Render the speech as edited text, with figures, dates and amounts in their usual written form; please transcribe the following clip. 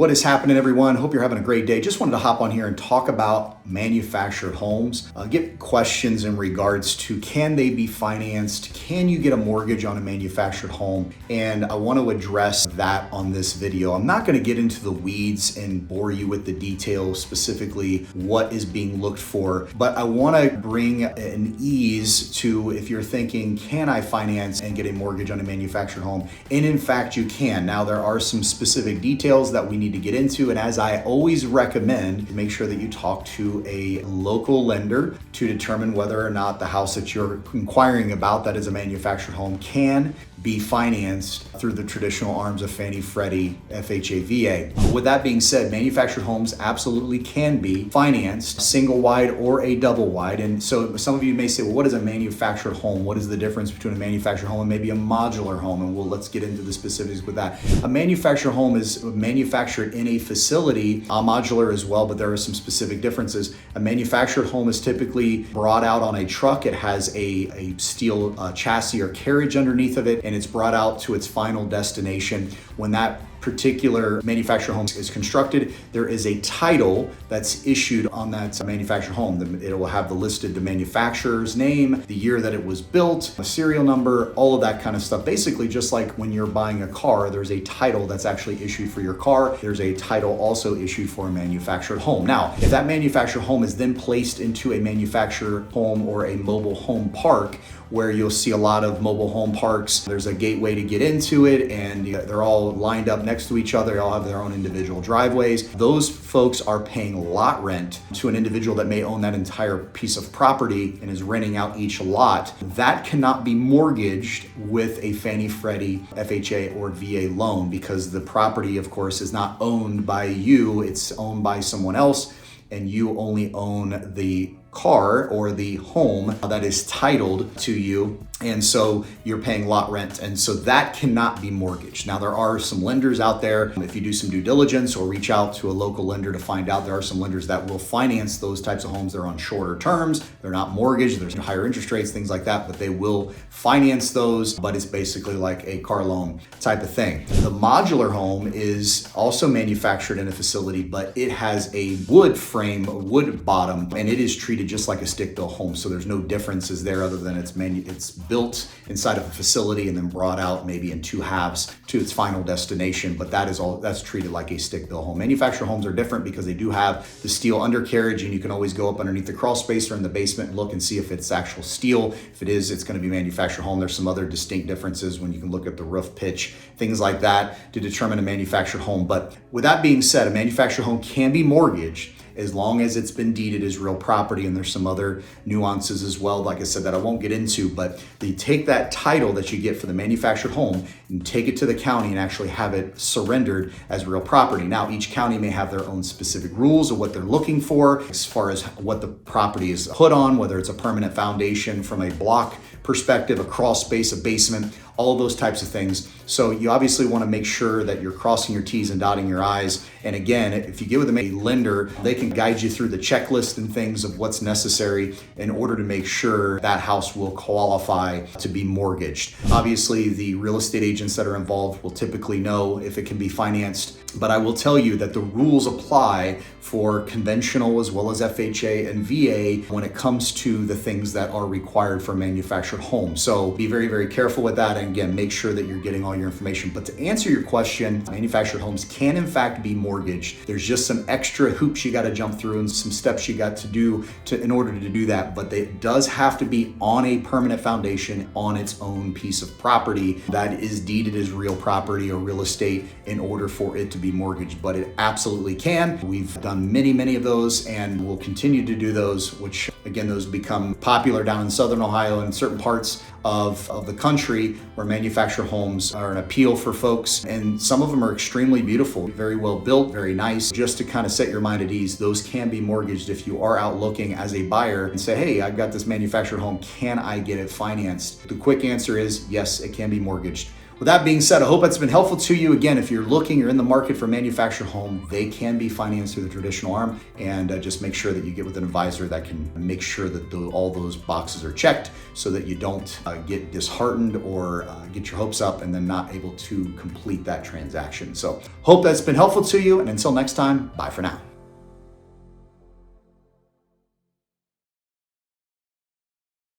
What is happening, everyone? Hope you're having a great day. Just wanted to hop on here and talk about manufactured homes. Get questions in regards to, can they be financed? Can you get a mortgage on a manufactured home? And I want to address that on this video. I'm not going to get into the weeds and bore you with the details, specifically what is being looked for, but I want to bring an ease to, if you're thinking, can I finance and get a mortgage on a manufactured home? And in fact, you can. Now, there are some specific details that we need to get into. And as I always recommend, make sure that you talk to a local lender to determine whether or not the house that you're inquiring about, that is a manufactured home, can be financed through the traditional arms of Fannie, Freddie, FHA, VA. With that being said, manufactured homes absolutely can be financed single wide or a double wide. And so some of you may say, well, what is a manufactured home? What is the difference between a manufactured home and maybe a modular home? And let's get into the specifics with that. A manufactured home is manufactured in a facility, modular as well, but there are some specific differences. A manufactured home is typically brought out on a truck. It has a steel chassis or carriage underneath of it, and it's brought out to its final destination. When that particular manufactured home is constructed, there is a title that's issued on that manufactured home. It will have the manufacturer's name, the year that it was built, a serial number, all of that kind of stuff. Basically, just like when you're buying a car, there's a title that's actually issued for your car. There's a title also issued for a manufactured home. Now, if that manufactured home is then placed into a manufactured home or a mobile home park, where you'll see a lot of mobile home parks, there's a gateway to get into it, and they're all lined up next to each other. They all have their own individual driveways. Those folks are paying lot rent to an individual that may own that entire piece of property and is renting out each lot. That cannot be mortgaged with a Fannie, Freddie, FHA, or VA loan, because the property, of course, is not owned by you. It's owned by someone else, and you only own the car or the home that is titled to you. And so you're paying lot rent. And so that cannot be mortgaged. Now, there are some lenders out there. If you do some due diligence or reach out to a local lender to find out, there are some lenders that will finance those types of homes. They're on shorter terms. They're not mortgaged. There's higher interest rates, things like that, but they will finance those. But it's basically like a car loan type of thing. The modular home is also manufactured in a facility, but it has a wood frame, a wood bottom, and it is treated just like a stick-built home. So there's no differences there other than it's built inside of a facility and then brought out maybe in two halves to its final destination. But that's treated like a stick-built home. Manufactured homes are different because they do have the steel undercarriage, and you can always go up underneath the crawl space or in the basement and look and see if it's actual steel. If it is, it's going to be manufactured home. There's some other distinct differences when you can look at the roof pitch, things like that, to determine a manufactured home. But with that being said, a manufactured home can be mortgaged as long as it's been deeded as real property. And there's some other nuances as well, like I said, that I won't get into, but they take that title that you get for the manufactured home and take it to the county and actually have it surrendered as real property. Now, each county may have their own specific rules of what they're looking for as far as what the property is put on, whether it's a permanent foundation from a block perspective, a crawl space, a basement, all of those types of things. So you obviously want to make sure that you're crossing your T's and dotting your I's. And again, if you get with a lender, they can guide you through the checklist and things of what's necessary in order to make sure that house will qualify to be mortgaged. Obviously, the real estate agents that are involved will typically know if it can be financed. But I will tell you that the rules apply for conventional as well as FHA and VA when it comes to the things that are required for a manufactured home. So be very, very careful with that. And again, make sure that you're getting all your information. But to answer your question, manufactured homes can in fact be mortgaged. There's just some extra hoops you got to jump through and some steps you got to do in order to do that. But it does have to be on a permanent foundation on its own piece of property that is deeded as real property or real estate in order for it to be mortgaged. But it absolutely can. We've done many, many of those, and we'll continue to do those, which again, those become popular down in Southern Ohio and certain parts of the country where manufactured homes are an appeal for folks. And some of them are extremely beautiful, very well built, very nice. Just to kind of set your mind at ease, those can be mortgaged if you are out looking as a buyer and say, hey, I've got this manufactured home, can I get it financed? The quick answer is yes, it can be mortgaged. With that being said, I hope that's been helpful to you. Again, if you're looking or in the market for a manufactured home, they can be financed through the traditional arm, and just make sure that you get with an advisor that can make sure that all those boxes are checked so that you don't get disheartened or get your hopes up and then not able to complete that transaction. So hope that's been helpful to you, and until next time, bye for now.